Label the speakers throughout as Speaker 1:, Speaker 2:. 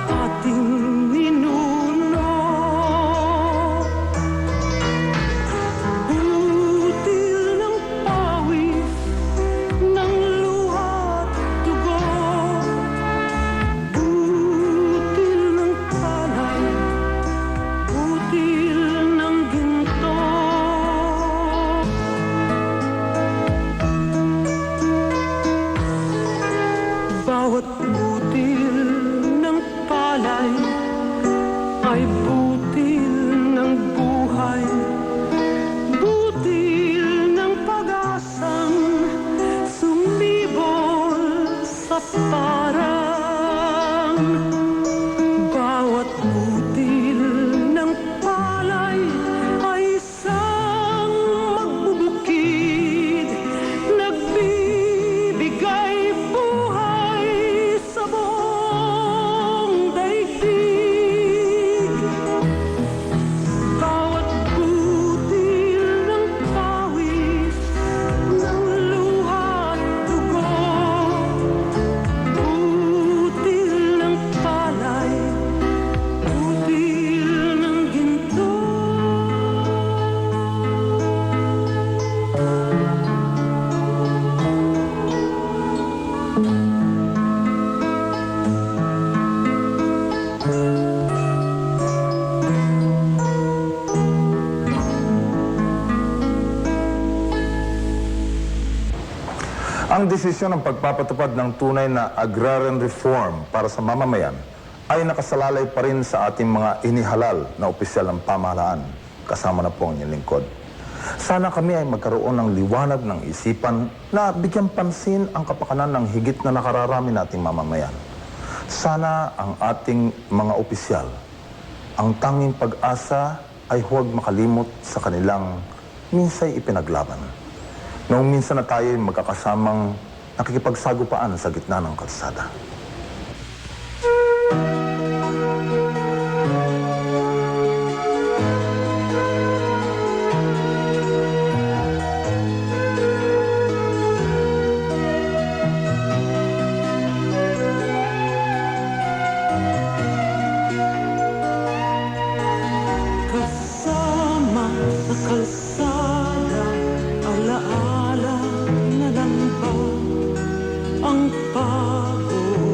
Speaker 1: ating ninuno. Butil ng pawis, ng luha at dugo. Butil ng palay, butil ng ginto. Bawat butil ng palay ay butil ng buhay, butil ng pag-asang sumibol sa parang. Bawat butil ng palay ay isang magbubukid, nagbibigay buhay sa buong daigdig. Bawat butil ng pawis, ng luha at dugo. Butil ng palay, butil ng ginto.
Speaker 2: Ang desisyon ng pagpapatupad ng tunay na agrarian reform para sa mamamayan ay nakasalalay pa rin sa ating mga inihalal na opisyal ng pamahalaan, kasama na po ang inyong lingkod. Sana kami ay magkaroon ng liwanag ng isipan na bigyan pansin ang kapakanan ng higit na nakararami nating mamamayan. Sana ang ating mga opisyal, ang tanging pag-asa ay huwag makalimot sa kanilang minsay ipinaglaban. Noong minsan na tayo magkakasamang nakikipagsagupaan sa gitna ng kalsada. Kasama sa kalsada, alaala na lang ba ang pagod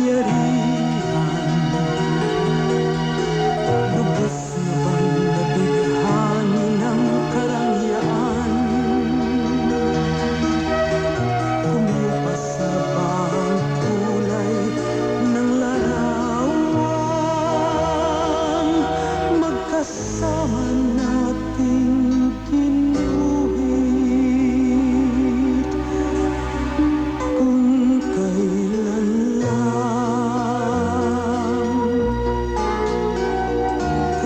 Speaker 1: kapangyarihan. Lubos na bang nabighani ng karangyaan? Kumipas na ba ang kulay ng larawan? Magkasama nating ginuhit kung kailan lang.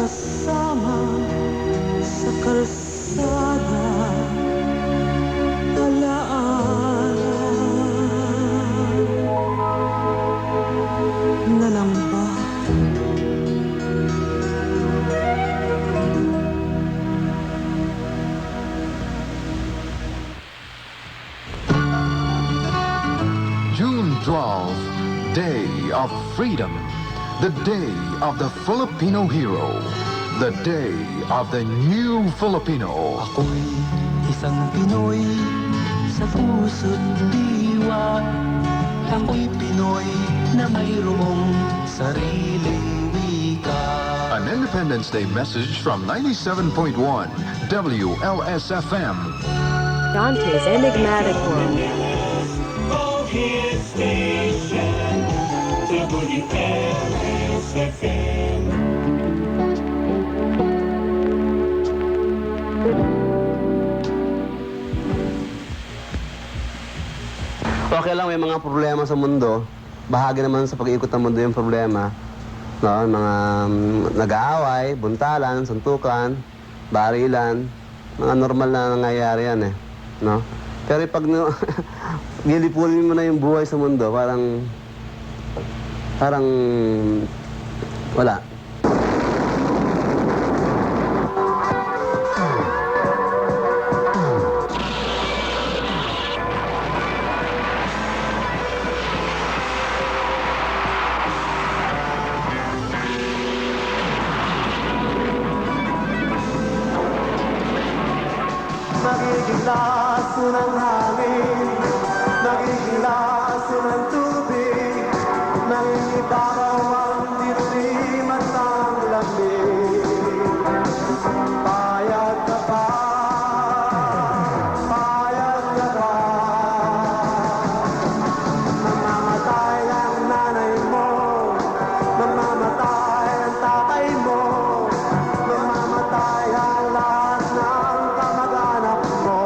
Speaker 1: Kasama sa kalsada, alaala na lang ba?
Speaker 3: June 12th, Day of Freedom, the day of the Filipino hero, the day of the new Filipino.
Speaker 1: Ako'y isang Pinoy sa puso't diwa. Ako'y Pinoy na mayroong sariling wika.
Speaker 3: An Independence Day message from 97.1 DWLS-FM.
Speaker 4: Dante's Enigmatic World.
Speaker 1: DWLS-FM.
Speaker 5: Okay lang, may mga problema sa mundo. Bahagi naman sa pag-iikot ng mundo yung problema. No, mga nag-aaway, buntalan, suntukan, barilan. Mga normal na nangyayari yan eh. No? Pero pag nilipulin mo na yung buhay sa mundo, parang wala.
Speaker 1: Nagiging laso ng hangin, nagiging laso ng tubig, nangingibabaw ang dilim at ang lamig. Payag ka ba? Payag ka ba? Mamamatay ang nanay mo, mamamatay ang tatay mo, mamamatay ang lahat ng kamag-anak mo.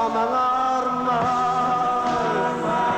Speaker 1: mga armas na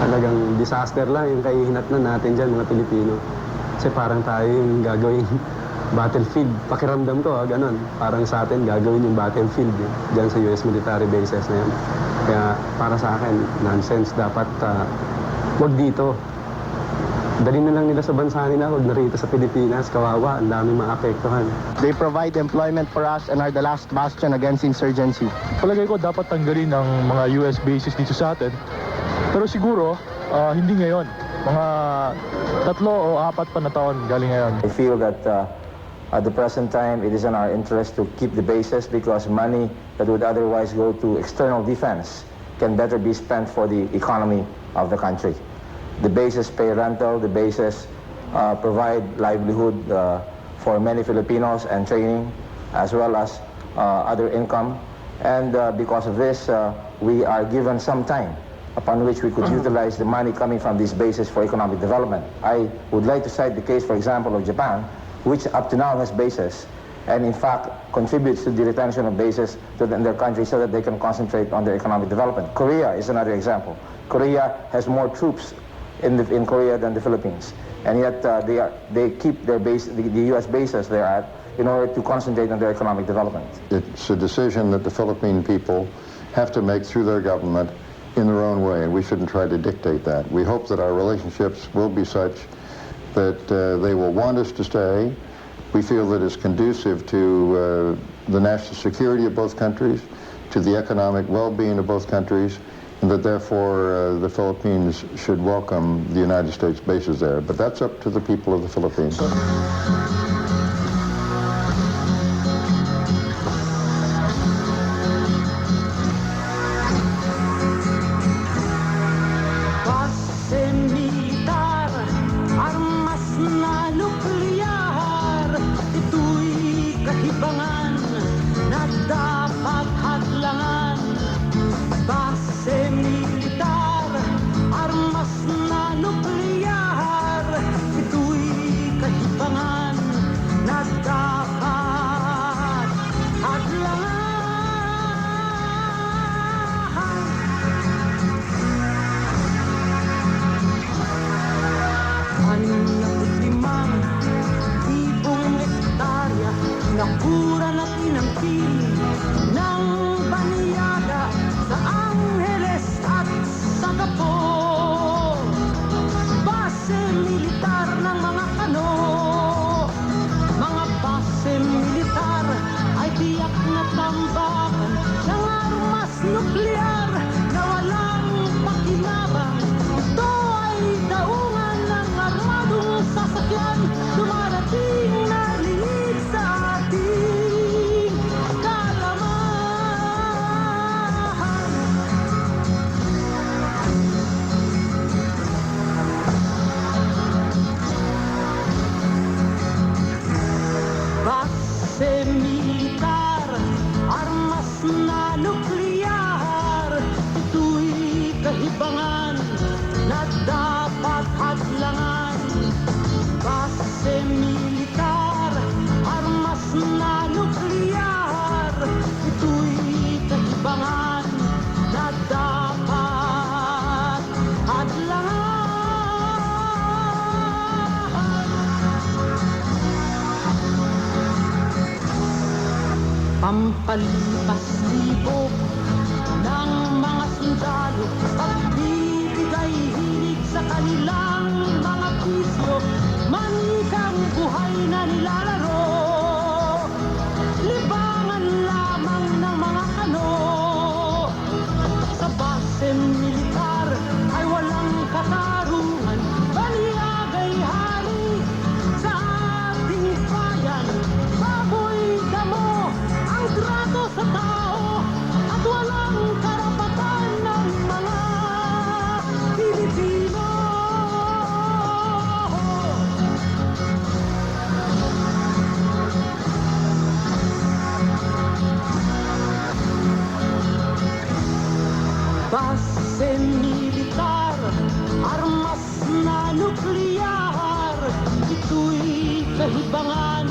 Speaker 5: Talagang disaster lang yung kahihinatnan natin dyan, mga Pilipino. Kasi parang tayo yung gagawin battlefield. Pakiramdam ko, ganun. Parang sa atin, gagawin yung battlefield dyan sa US military bases na yan. Kaya para sa akin, nonsense. Dapat wag dito. Dali na lang nila sa bansa nila, wag na rito sa Pilipinas. Kawawa, ang daming maapektuhan.
Speaker 6: They provide employment for us and are the last bastion against insurgency.
Speaker 7: Palagay ko dapat tanggalin ng mga US bases dito sa atin. Pero siguro, hindi ngayon. Mga 3 o 4 pa na taon galing ngayon.
Speaker 8: I feel that at the present time, it is in our interest to keep the bases because money that would otherwise go to external defense can better be spent for the economy of the country. The bases pay rental, the bases provide livelihood for many Filipinos and training, as well as other income. And because of this, we are given some time upon which we could utilize the money coming from these bases for economic development. I would like to cite the case, for example, of Japan, which up to now has bases and in fact contributes to the retention of bases in their country so that they can concentrate on their economic development. Korea is another example. Korea has more troops in Korea than the Philippines, and yet they keep their base, the U.S. bases they're at, in order to concentrate on their economic development.
Speaker 3: It's a decision that the Philippine people have to make through their government in their own way, and we shouldn't try to dictate that. We hope that our relationships will be such that they will want us to stay. We feel that it's conducive to the national security of both countries, to the economic well-being of both countries, and that therefore the Philippines should welcome the United States bases there. But that's up to the people of the Philippines.
Speaker 9: Palipas-libog ng mga sundalo, pagbibigay hilig sa kanilang mga bisyo, manikang buhay na nilalaro. Libangan lamang ng mga kano. Sa base militar ay walang katarungan, baniyagay hari sa ating bayan. Baboy damo ang trato sa tao at walang karapatan ng mga Pilipino. Base militar, armas na nuklear, ito'y kahibangan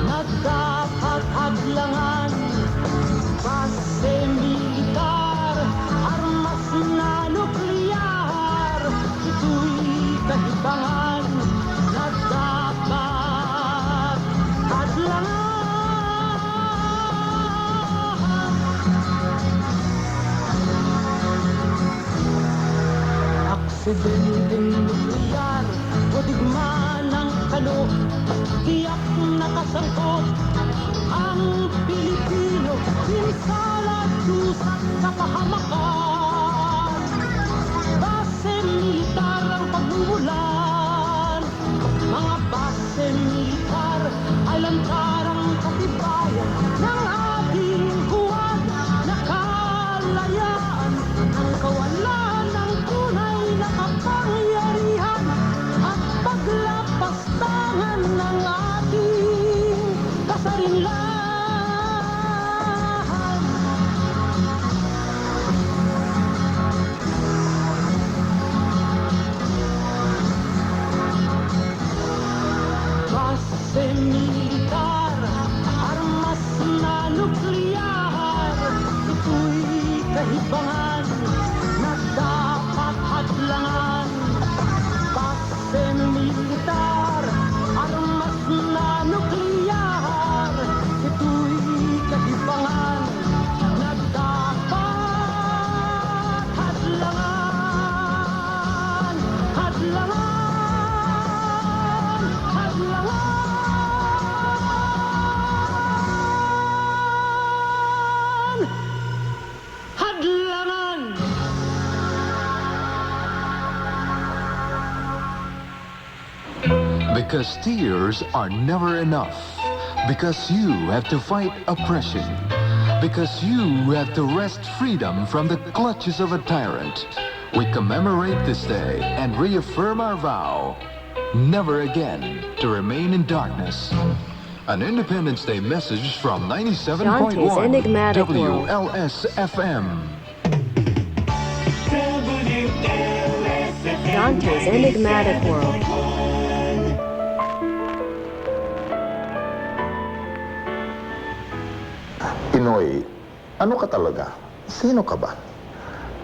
Speaker 9: na dapat hadlangan. Base militar, armas na nuklear, ito'y kahibangan na dapat hadlangan. Aksidenteng nuklear o digmaan ng kano, tiyak nakasangkot ang Pilipino, pinsala, dusat, kapahamakan. Base militar ang pagmumulan, mga base militar ay lantarang katibayan ng ating buwan na kalayaan, ng kawalan ng tunay na kapangyarihan at paglapastangan ng ating kasarinlan. Base militar, armas na nuklear, ito'y kahibangan na dapat hadlangan. Base militar, armas na nuklear, ito'y kahibangan na dapat hadlangan. Hadlangan, hadlangan, hadlangan.
Speaker 10: Because tears are never enough. Because you have to fight oppression. Because you have to wrest freedom from the clutches of a tyrant. We commemorate this day and reaffirm our vow, never again to remain in darkness. An Independence Day message from 97.1
Speaker 4: Dante's Enigmatic World.
Speaker 10: DWLS-FM.
Speaker 4: Dante's Enigmatic World.
Speaker 2: Pinoy, ano ka talaga? Sino ka ba?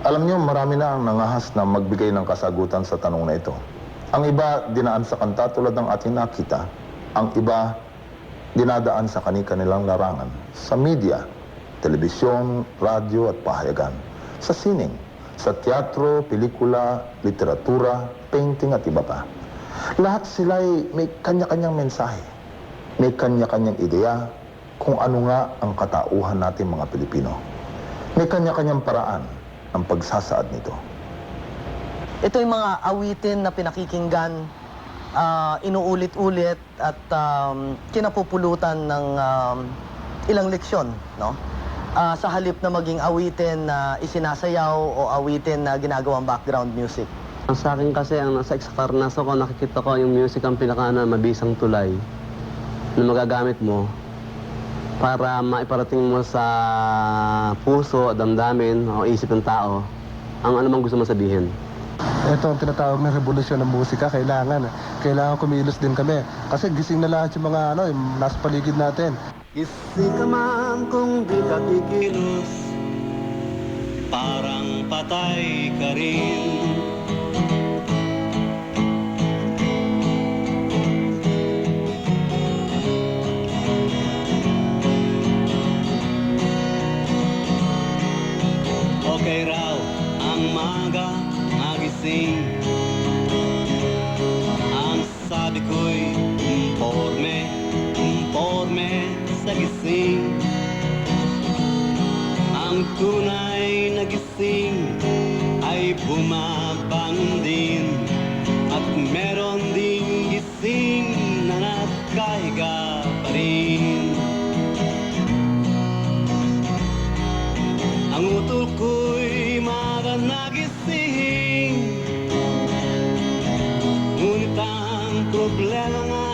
Speaker 2: Alam niyo, marami na ang nangahas na magbigay ng kasagutan sa tanong na ito. Ang iba, dinaan sa kanta tulad ng ating nakita. Ang iba, dinadaan sa kani-kanilang larangan. Sa media, telebisyon, radyo at pahayagan. Sa sining, sa teatro, pelikula, literatura, painting at iba pa. Lahat sila'y may kanya-kanyang mensahe. May kanya-kanyang ideya kung ano nga ang katauhan natin mga Pilipino. May kanya-kanyang paraan ang pagsasaad nito.
Speaker 11: Ito yung mga awitin na pinakikinggan, inuulit-ulit at kinapupulutan ng ilang leksyon, no? Sa halip na maging awitin na isinasayaw o awitin na ginagawang background music.
Speaker 5: Sa akin kasi, ang nasa ekskarnaso ko, nakikita ko yung music ang mabisang tulay na magagamit mo para maiparating mo sa puso, damdamin, o isip ng tao ang anumang gusto mo sabihin.
Speaker 6: Ito ang tinatawag na revolusyon ng musika. Kailangan kumilos din kami. Kasi gising na lahat yung mga yung nasa paligid natin.
Speaker 9: Gising ka man kung di ka kikilos, parang patay ka rin. Okay raw ang maga magising. Ang sabi ko'y umporme sa gising. Ang tunay na gising ay bumabangon din. At meron ding gising na nakahiga pa rin. Ang utol ko'y maga nagising. Ngunit ang problema nga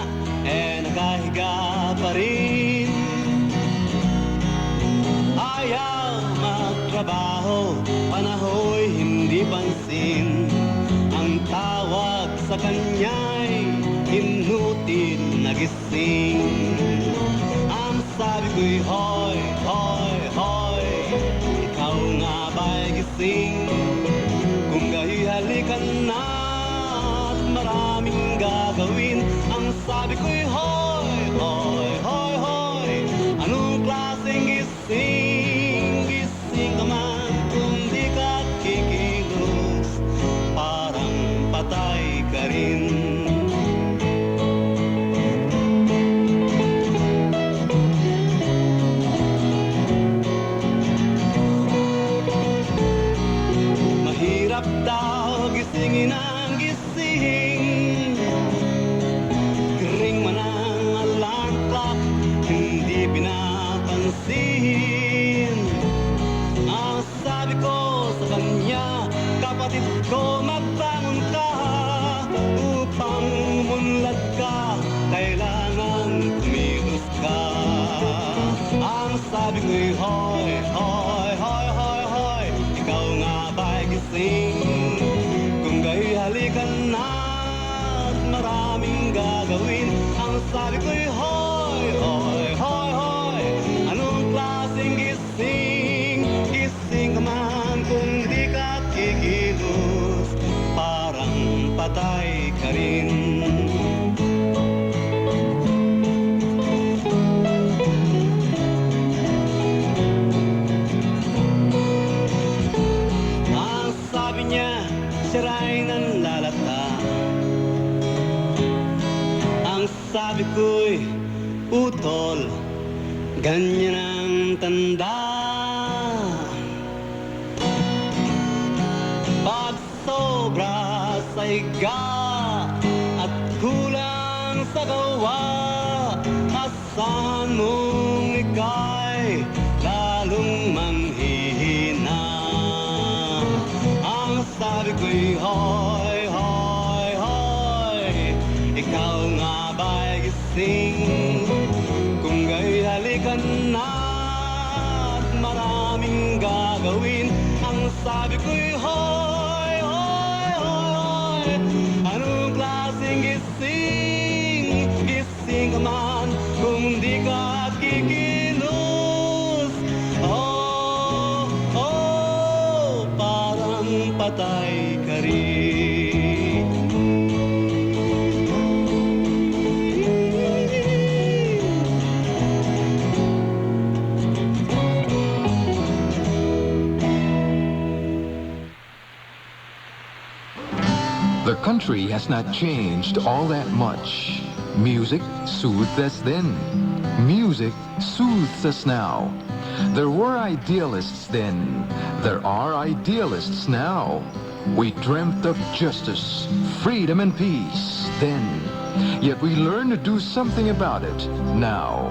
Speaker 9: nakahiga pa rin. Ayaw magtrabaho, panahoy hindi pansin. Ang tawag sa kanya'y inutil na gising. Ang sabi ko'y hoy, hoy, hoy, ikaw nga ba'y gising? Kung gayo'y halikan na at maraming gagawin. Ang sabi ko'y hoy, hoy, hoy, hoy, anong klaseng gising? Gising ka man kung di ka kikilos, parang patay ka rin. Mahirap daw gisingin ang gising. Ring man ang alarm clock, hindi pinapansin. Ang sabi ko sa kanya, kapatid ko, magbangon ka. Upang umunlad ka, kailangan kumilos ka. Ang sabi ko'y hoy, hoy, hoy, hoy, hoy, ikaw nga ba'y gising? Kung gayo'y halikan na at maraming gagawin. Ang sabi ko'y hoy, hoy, hoy, hoy, anong klaseng gising? Gising ka man kung di ka kikilos, parang patay ka rin. Ang sabi niya, sira'y nanlalata. Ang sabi ko'y utol, ganyan ang tanda. Pag sobra sa higa at kulang sa gawa, asahan mong ika'y lalong manghihina. Ang sabi ko'y hoy, hoy, hoy, ikaw nga ba'y gising? Kung gayo'y halikan na at maraming gagawin. Ang sabi ko'y hoy, hoy, hoy, anong klaseng gising? Gising ka man kung di ka kikilos. Oh, oh, parang patay ka rin.
Speaker 10: The country has not changed all that much. Music soothed us then. Music soothes us now. There were idealists then. There are idealists now. We dreamt of justice, freedom, and peace then. Yet we learn to do something about it now.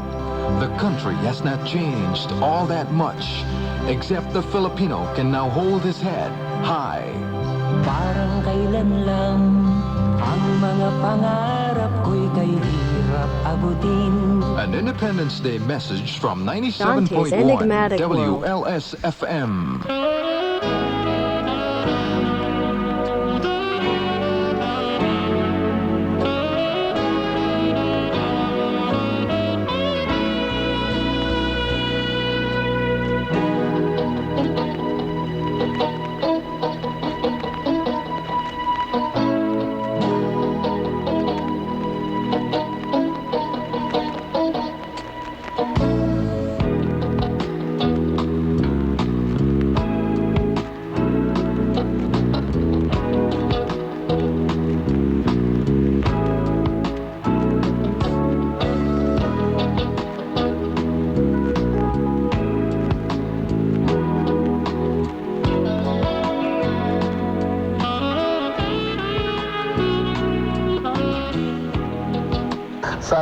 Speaker 10: The country has not changed all that much, except the Filipino can now hold his head high.
Speaker 12: Parang kailan lang ang mga pangarap ko'y kay hirap abutin.
Speaker 10: An Independence Day message from
Speaker 4: Dante's
Speaker 10: 97.1
Speaker 4: Enigmatic World.
Speaker 10: DWLS-FM.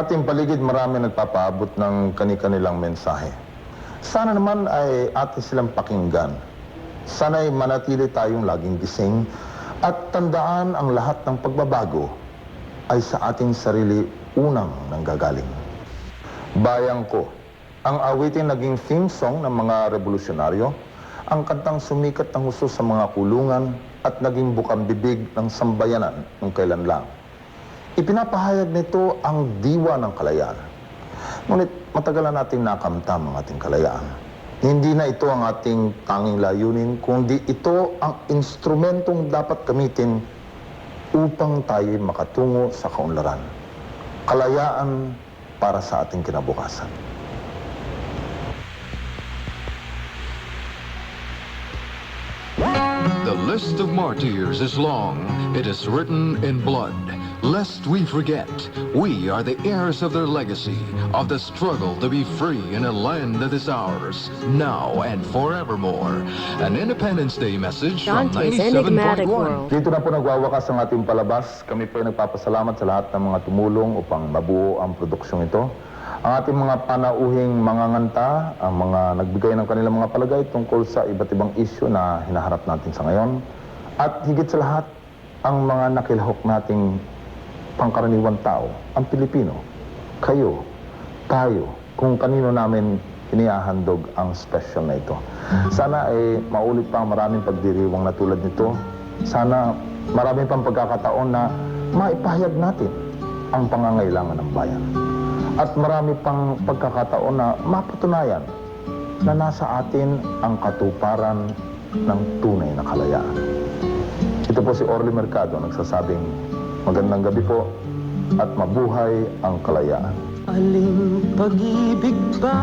Speaker 2: Sa ating paligid, marami nagpapaabot ng kani-kanilang mensahe. Sana naman ay atin silang pakinggan. Sana'y manatili tayong laging gising at tandaan ang lahat ng pagbabago ay sa ating sarili unang nanggagaling. Bayang ko, ang awitin naging theme song ng mga revolusyonaryo, ang kantang sumikat ng husto sa mga kulungan at naging bukang bibig ng sambayanan nung kailan lang. Ipinapahayag nito ang diwa ng kalayaan. Ngunit matagal na natin nakamtam ang ating kalayaan. Hindi na ito ang ating tanging layunin, kundi ito ang instrumentong dapat gamitin upang tayo makatungo sa kaunlaran. Kalayaan para sa ating kinabukasan.
Speaker 10: The list of martyrs is long. It is written in blood. Lest we forget, we are the heirs of their legacy, of the struggle to be free in a land that is ours, now and forevermore. An Independence Day message from
Speaker 4: Dante's Enigmatic
Speaker 10: 97.1.
Speaker 4: World.
Speaker 2: Dito na po nagwawakas ang ating palabas. Kami po ay nagpapasalamat sa lahat ng mga tumulong upang mabuo ang produksyong ito. Ang ating mga panauhing mga nganta, ang mga nagbigay ng kanilang mga palagay tungkol sa iba't ibang issue na hinaharap natin sa ngayon. At higit sa lahat, ang mga nakilahok nating pangkaraniwang tao, ang Pilipino, kayo, tayo, kung kanino namin inihahandog ang special na ito. Sana ay maulit pa ang maraming pagdiriwang na tulad nito. Sana maraming pang pagkakataon na maipahayag natin ang pangangailangan ng bayan. At marami pang pagkakataon na mapatunayan na nasa atin ang katuparan ng tunay na kalayaan. Ito po si Orly Mercado nagsasabing magandang gabi po at mabuhay ang kalayaan.
Speaker 12: Aling pag-ibig ba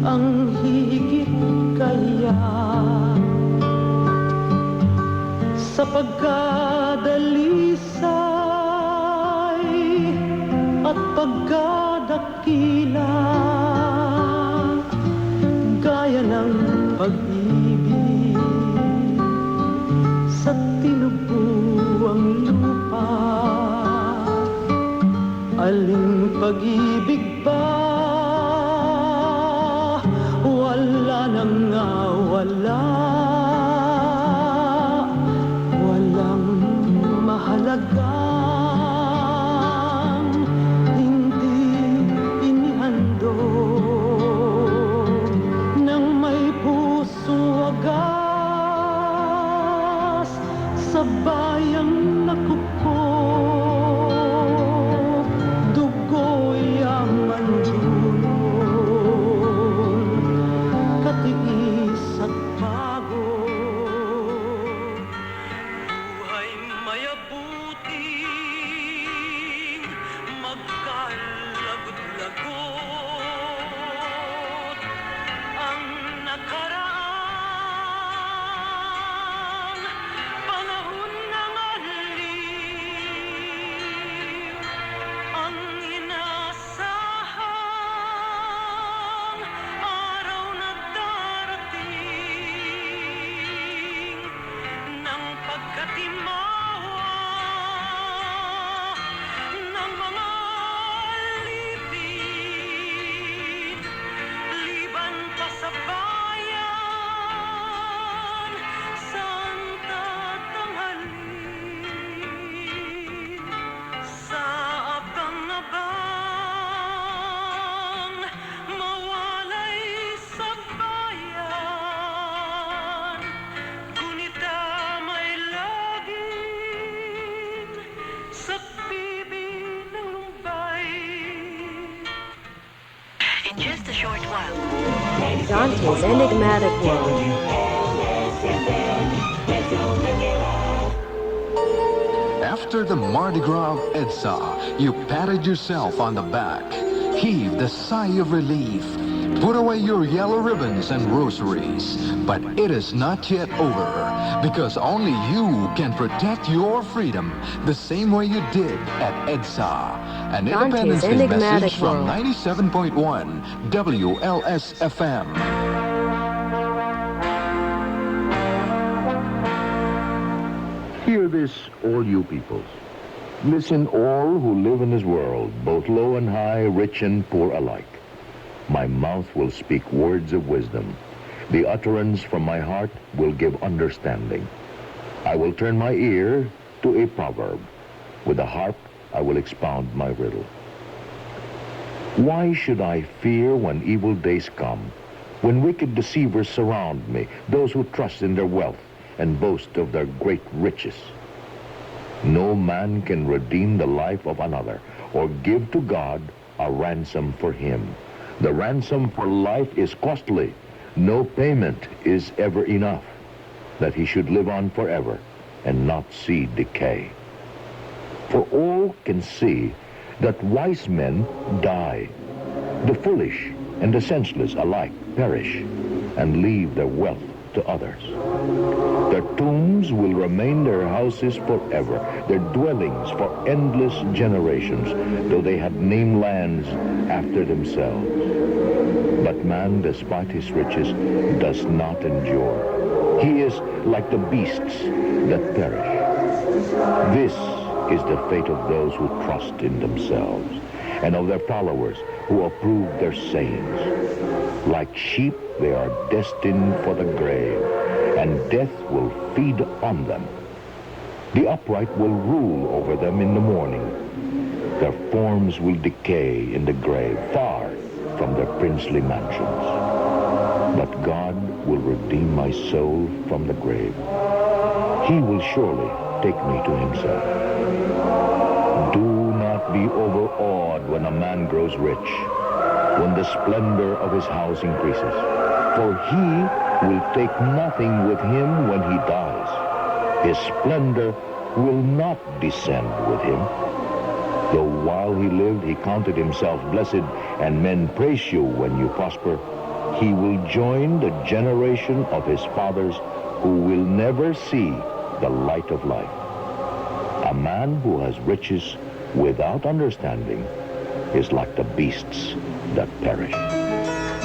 Speaker 12: ang higit kaya sa pagkadalisay at pagkadakila gaya ng pag-ibig sa tinubuang lupa. Aling pag-ibig ba wala nang wala, walang mahalagang hindi inihandog nang may puso wagas sa bayang nakupok, dugo'y yaman dulong, katiis at pagod, buhay mayabuting magkalagot-lagot ang nakaraan, panahon ng aliw, ang inasahang araw na darating ng pagkatimawa ng mga alipin, liban pa sa bayan, saan tatanghalin sa abang-abang, mawalay sa bayan, gunita may laging sa bibi ng lumbay. In just a short while,
Speaker 4: Dante's Enigmatic World.
Speaker 10: After the Mardi Gras of EDSA, you patted yourself on the back, heaved a sigh of relief, put away your yellow ribbons and rosaries. But it is not yet over, because only you can protect your freedom the same way you did at EDSA. An
Speaker 4: Dante's
Speaker 10: Independence Day
Speaker 4: Enigmatic
Speaker 10: message from
Speaker 4: World.
Speaker 10: 97.1 WLS-FM.
Speaker 13: Hear this, all you peoples. Listen, all who live in this world, both low and high, rich and poor alike. My mouth will speak words of wisdom. The utterance from my heart will give understanding. I will turn my ear to a proverb. With the harp, I will expound my riddle. Why should I fear when evil days come, when wicked deceivers surround me, those who trust in their wealth and boast of their great riches? No man can redeem the life of another or give to God a ransom for him. The ransom for life is costly. No payment is ever enough, that he should live on forever and not see decay. For all can see that wise men die. The foolish and the senseless alike perish and leave their wealth to others. Their tombs will remain their houses forever, their dwellings for endless generations, though they had named lands after themselves. But man, despite his riches, does not endure. He is like the beasts that perish. This is the fate of those who trust in themselves, and of their followers who approve their sayings. Like sheep, they are destined for the grave, and death will feed on them. The upright will rule over them in the morning. Their forms will decay in the grave, far from their princely mansions. But God will redeem my soul from the grave. He will surely take me to himself. Do not be overawed when a man grows rich, when the splendor of his house increases, for he will take nothing with him when he dies. His splendor will not descend with him. Though while he lived he counted himself blessed, and men praise you when you prosper, he will join the generation of his fathers who will never see the light of life. A man who has riches without understanding is like the beasts that perish.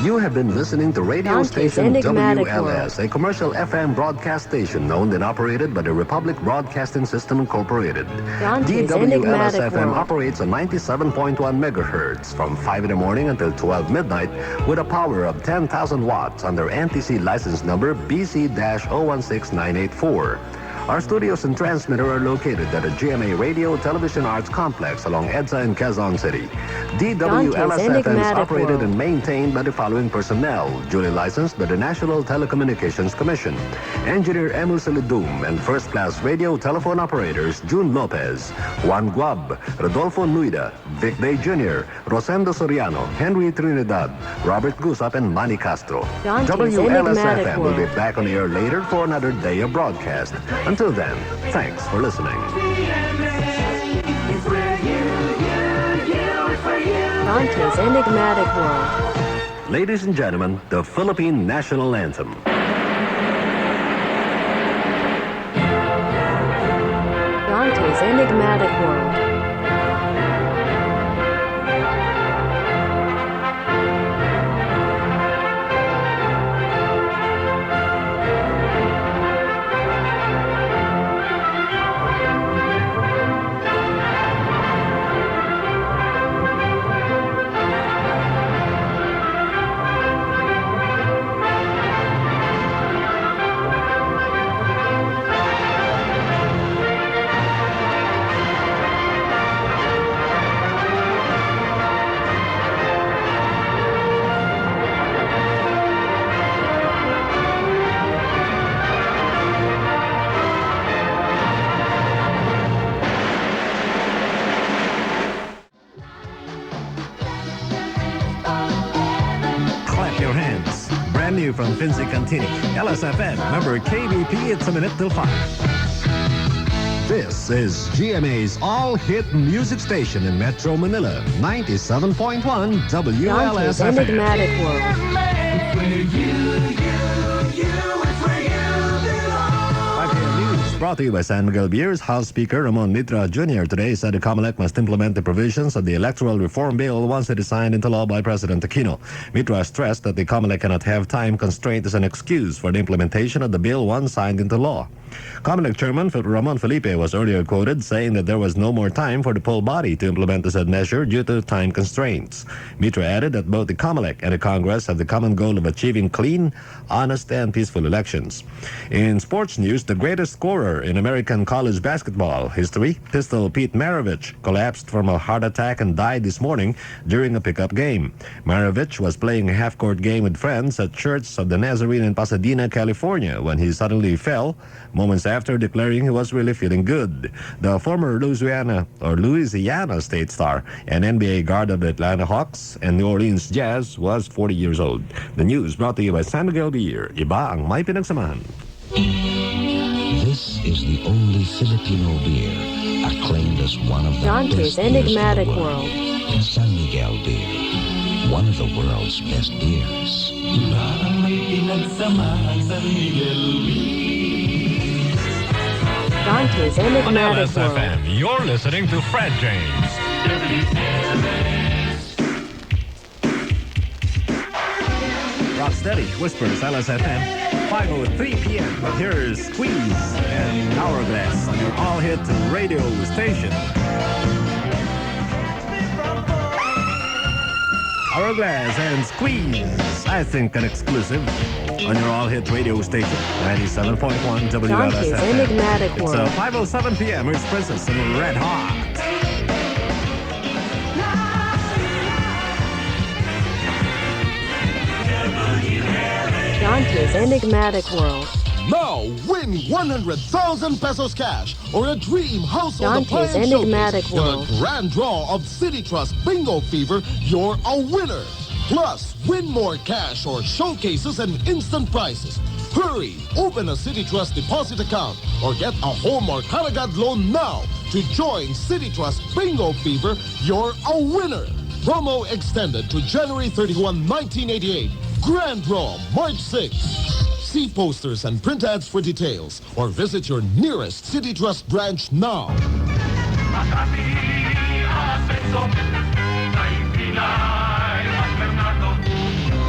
Speaker 14: You have been listening to radio
Speaker 4: Dante's
Speaker 14: station
Speaker 4: Enigmatic
Speaker 14: WLS, a commercial FM broadcast station owned and operated by the Republic Broadcasting System Incorporated.
Speaker 4: Dante's Enigmatic
Speaker 14: DWLS-FM
Speaker 4: World.
Speaker 14: operates on 97.1 megahertz from 5 in the morning until 12 midnight with a power of 10,000 watts under NTC license number BC-016984. Our studios and transmitter are located at the GMA Radio Television Arts Complex along EDSA in Quezon City. DWLS-FM is operated and maintained by the following personnel, duly licensed by the National Telecommunications Commission. Engineer Emil Salidum and first-class radio telephone operators June Lopez, Juan Guab, Rodolfo Nuida, Vic Day Jr., Rosendo Soriano, Henry Trinidad, Robert Gusap, and Manny Castro.
Speaker 4: Dante's
Speaker 14: WLS-FM
Speaker 4: Enigmatic
Speaker 14: will be
Speaker 4: World.
Speaker 14: back on the air later for another day of broadcast. Until then, thanks for listening.
Speaker 4: Dante's Enigmatic World.
Speaker 14: Ladies and gentlemen, the Philippine National Anthem.
Speaker 4: Dante's Enigmatic World.
Speaker 15: New from Finzi Cantini. LS-FM, remember KBP, it's a minute till 5.
Speaker 14: This is GMA's all-hit music station in Metro Manila, 97.1
Speaker 4: Dante's
Speaker 14: WLS-FM.
Speaker 4: Enigmatic World.
Speaker 15: Brought to you by San Miguel Beers. House Speaker Ramon Mitra Jr. today said the COMELEC must implement the provisions of the Electoral Reform Bill once it is signed into law by President Aquino. Mitra stressed that the COMELEC cannot have time constraint as an excuse for the implementation of the bill once signed into law. Comelec Chairman Ramon Felipe was earlier quoted saying that there was no more time for the poll body to implement the said measure due to time constraints. Mitra added that both the Comelec and the Congress have the common goal of achieving clean, honest, and peaceful elections. In sports news, the greatest scorer in American college basketball history, Pistol Pete Maravich, collapsed from a heart attack and died this morning during a pickup game. Maravich was playing a half-court game with friends at Church of the Nazarene in Pasadena, California, when he suddenly fell, moments after declaring he was really feeling good. The former Louisiana State star and NBA guard of the Atlanta Hawks and New Orleans Jazz was 40 years old. The news brought to you by San Miguel Beer. Iba ang may pinagsamahan.
Speaker 16: This is the only Filipino beer acclaimed as one of the
Speaker 4: Dante's
Speaker 16: best beers in
Speaker 4: Enigmatic
Speaker 16: the world. San Miguel Beer, one of the world's best beers.
Speaker 4: Dante's Enigmatic World.
Speaker 17: LS-FM, you're listening to Fred James.
Speaker 15: Rocksteady whispers LS-FM, 5:03 p.m. But here's Squeeze and Hourglass on your all-hit radio station. Hourglass and Squeeze, I think an exclusive on your all-hit radio station, 97.1 WLS-FM.
Speaker 4: Dante's Enigmatic
Speaker 15: It's
Speaker 4: World.
Speaker 15: 5:07 p.m. Here's Princess and Red Hot.
Speaker 4: Dante's Enigmatic World.
Speaker 18: Now win 100,000 pesos cash or a dream household
Speaker 4: Dante's
Speaker 18: appliance
Speaker 4: Enigmatic
Speaker 18: showcase.
Speaker 4: World.
Speaker 18: In a grand draw of City Trust Bingo Fever, you're a winner. Plus, win more cash or showcases and instant prizes. Hurry! Open a City Trust deposit account or get a home or Karagad loan now to join City Trust Bingo Fever. You're a winner. Promo extended to January 31, 1988. Grand draw, March 6. See posters and print ads for details or visit your nearest City Trust branch now.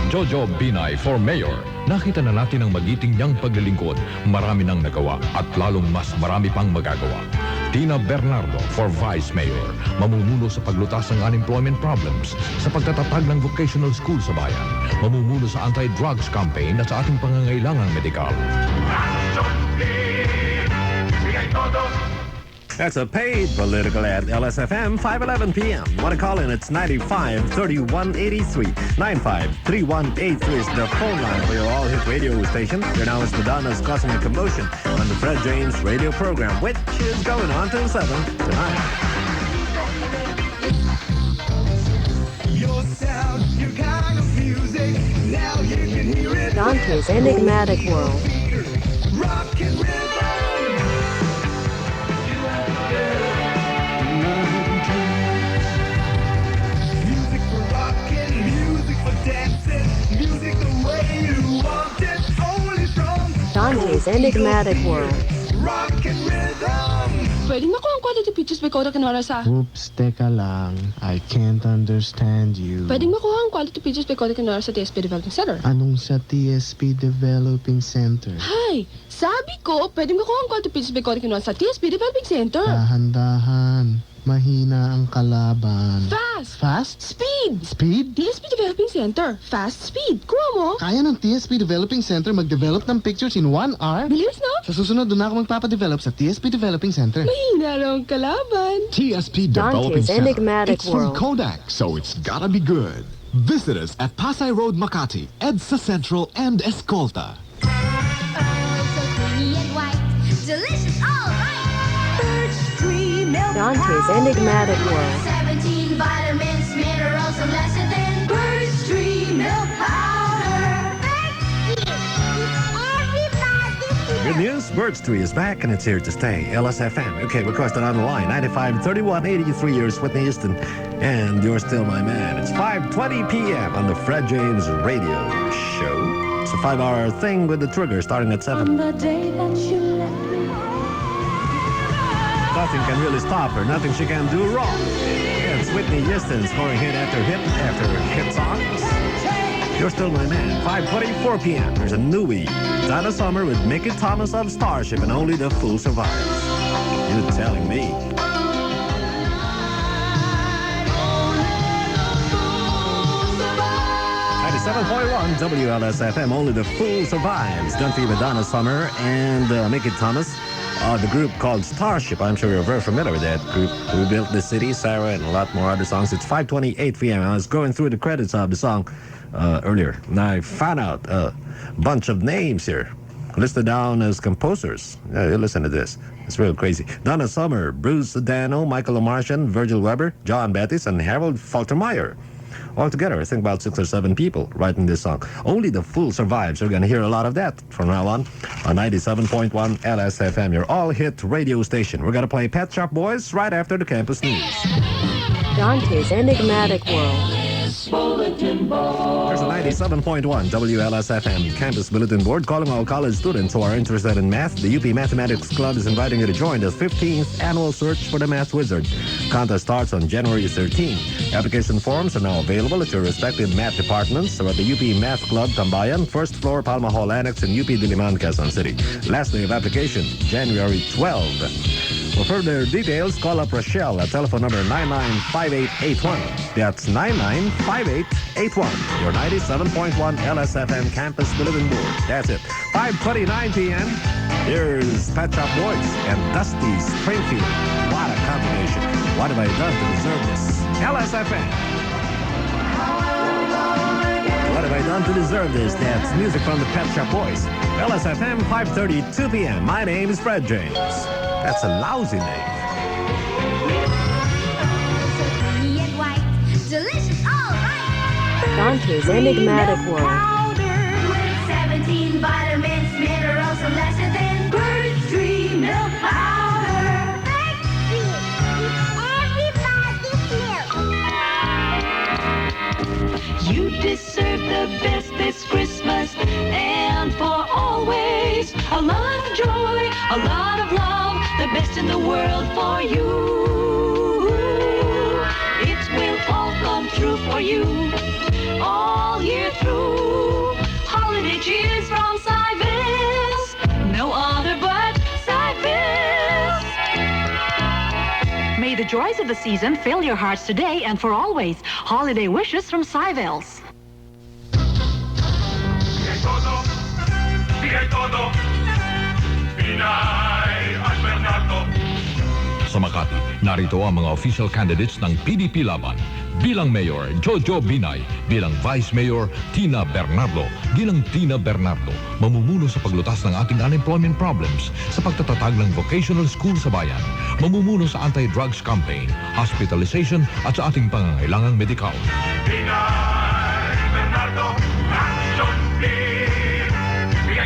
Speaker 17: Jojo Binay for Mayor. Nakita na natin ang magiting niyang paglilingkod. Marami nang nagawa at lalong mas marami pang magagawa. Tina Bernardo for Vice Mayor. Mamumuno sa paglutas ng unemployment problems, sa pagtatatag ng vocational school sa bayan. Mamumuno sa anti-drugs campaign at sa ating pangangailangang medikal.
Speaker 15: That's a paid political ad. LS-FM, 5:11 p.m. Want to call in? It's 95-3183. 95-3183 is the phone line for your all-hit radio station. Here now is Madonna's causing a commotion on the Fred James radio program, which is going on till 7 tonight.
Speaker 1: Your sound, your kind of music. Now you can hear it.
Speaker 4: Dante's Enigmatic World.
Speaker 1: Rock and rhythm. Music for rockin', music for dancing, music the way you want it. Only from
Speaker 4: Dante's Enigmatic World.
Speaker 1: rock and rhythm.
Speaker 19: Pwede mo kung quality pictures by Koda Kanwara sa...
Speaker 20: Oops, teka lang. I can't understand you.
Speaker 19: Pwede makuha ang quality pictures by Koda Kanwara sa TSP Development Center.
Speaker 20: Anong sa TSP Developing Center?
Speaker 19: Hay! Sabi ko, pwede makuha ang quality pictures by Koda Kanwara sa TSP Developing Center.
Speaker 20: Dahan-dahan. Mahina ang kalaban.
Speaker 19: Fast!
Speaker 20: Fast?
Speaker 19: Speed!
Speaker 20: Speed?
Speaker 19: TSP Developing Center. Fast speed. Kuha mo.
Speaker 20: Kaya ng TSP Developing Center mag-develop ng pictures in 1 hour?
Speaker 19: Bilis, no?
Speaker 20: Sa susunod, doon ako magpapadevelop sa TSP Developing Center.
Speaker 19: Mahina lang ang kalaban.
Speaker 21: TSP Developing
Speaker 4: Dante's
Speaker 21: Center.
Speaker 4: Enigmatic
Speaker 21: It's from
Speaker 4: World.
Speaker 21: Kodak, so it's gotta be good. Visit us at Pasay Road, Makati, EDSA Central, and Escolta.
Speaker 22: Delicious, all right. Birch tree milk
Speaker 4: Dante's Enigmatic World.
Speaker 22: 17 vitamins, minerals, and lesser than birch tree milk powder.
Speaker 15: Good news, Birch Tree is back and it's here to stay. LS-FM. Okay, requested on the line. 95-31-83 years, Whitney Houston. And You're Still My Man. It's 5:20 p.m. on the Fred James Radio Show. It's a 5-hour thing with the trigger starting at 7.
Speaker 22: On the day that you left me.
Speaker 15: Nothing can really stop her. Nothing she can do wrong. It's Whitney Houston scoring hit after hit songs. You're Still My Man. 5:24 p.m. There's a newie. Donna Summer with Mickey Thomas of Starship and Only the Fool Survives. You're telling me. 97.1 WLS-FM, Only the Fool Survives. Dante with Donna Summer and Mickey Thomas. The group called Starship. I'm sure you're very familiar with that group. We Built the City, Sarah, and a lot more other songs. It's 5:28 p.m. I was going through the credits of the song earlier, and I found out a bunch of names here listed down as composers. Yeah, listen to this. It's real crazy. Donna Summer, Bruce Dano, Michael Omartian, Virgil Weber, John Bettis, and Harold Faltermeyer. Altogether, I think about 6 or 7 people writing this song. Only the Fool Survives. You're going to hear a lot of that from now on 97.1 LSFM, your all-hit radio station. We're going to play Pet Shop Boys right after the campus news.
Speaker 4: Dante's Enigmatic World.
Speaker 15: There's a 97.1 WLS-FM Campus Bulletin Board calling all college students who are interested in math. The UP Mathematics Club is inviting you to join the 15th annual Search for the Math Wizard. Contest starts on January 13. Application forms are now available at your respective math departments or at the UP Math Club Tambayan, first floor Palma Hall Annex in UP Diliman, Quezon City. Last day of application, January 12. For further details, call up Rochelle at telephone number 995881. That's 995881. Your 97.1 LSFM Campus Bulletin Board. That's it. 5:29 p.m. Here's Pet Shop Boys and Dusty Springfield. What a combination. What have I done to deserve this? LSFM. What have I done to deserve this? That's music from the Pet Shop Boys. LSFM, 5:32 p.m. My name is Fred James. That's a lousy name.
Speaker 4: Dante's Enigmatic World.
Speaker 22: 17 vitamins, minerals, and lesser than bird tree milk powder. Bird tree, everybody's milk.
Speaker 12: You deserve the best this Christmas and for always. A lot of joy, a lot of love, the best in the world for you. It will all come true for you all year through. Holiday cheers from Cybills, no other but Cybills.
Speaker 7: May the joys of the season fill your hearts today and for always. Holiday wishes from Cybills.
Speaker 17: Sa Makati, narito ang mga official candidates ng PDP laban. Bilang Mayor, Jojo Binay. Bilang Vice Mayor, Tina Bernardo. Bilang Tina Bernardo, mamumuno sa paglutas ng ating unemployment problems sa pagtatatag ng vocational school sa bayan. Mamumuno sa anti-drugs campaign, hospitalization at sa ating pangangailangang medikal.
Speaker 1: Binay Bernardo, Action Team.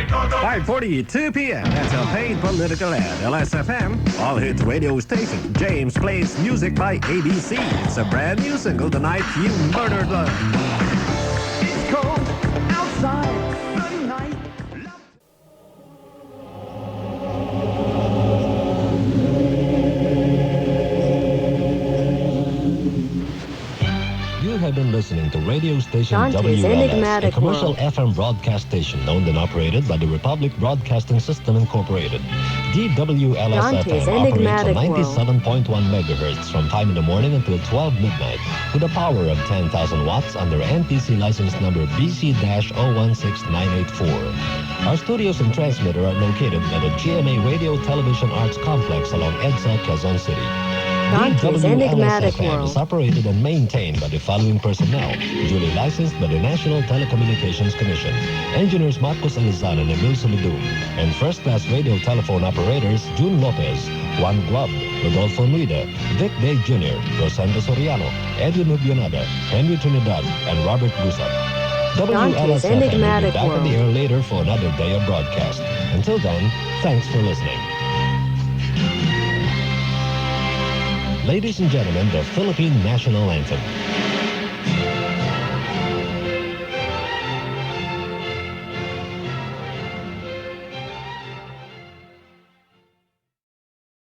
Speaker 15: 5:42 p.m. That's a paid political ad. LSFM, all-hit radio station. James plays music by ABC. It's a brand new single, The Night You Murdered Love.
Speaker 1: It's cold outside tonight.
Speaker 8: You have been listening to radio station
Speaker 4: Dante's
Speaker 8: WLS, a
Speaker 4: Enigmatic
Speaker 8: commercial
Speaker 4: World.
Speaker 8: FM broadcast station owned and operated by the Republic Broadcasting System Incorporated. DWLS-FM
Speaker 4: Dante's
Speaker 8: operates
Speaker 4: Enigmatic
Speaker 8: on
Speaker 4: World.
Speaker 8: 97.1 megahertz from time in the morning until 12 midnight with a power of 10,000 watts under NTC license number BC-016984. Our studios and transmitter are located at the GMA Radio Television Arts Complex along EDSA, Quezon City.
Speaker 4: Dante's Enigmatic
Speaker 8: DWLS-FM
Speaker 4: World.
Speaker 8: is operated and maintained by the following personnel, duly licensed by the National Telecommunications Commission. Engineers Marcos Alizana and Emil Sumidum, and first-class radio telephone operators June Lopez, Juan Guab, Rodolfo Nuida, Vic Day Jr., Rosendo Soriano, Edwin Ubionada, Henry Trinidad, and Robert Gusap.
Speaker 4: Dante's
Speaker 8: WLS-FM will be
Speaker 4: Enigmatic
Speaker 8: back on the
Speaker 4: World.
Speaker 8: air later for another day of broadcast. Until then, thanks for listening. Ladies and gentlemen, the Philippine National Anthem.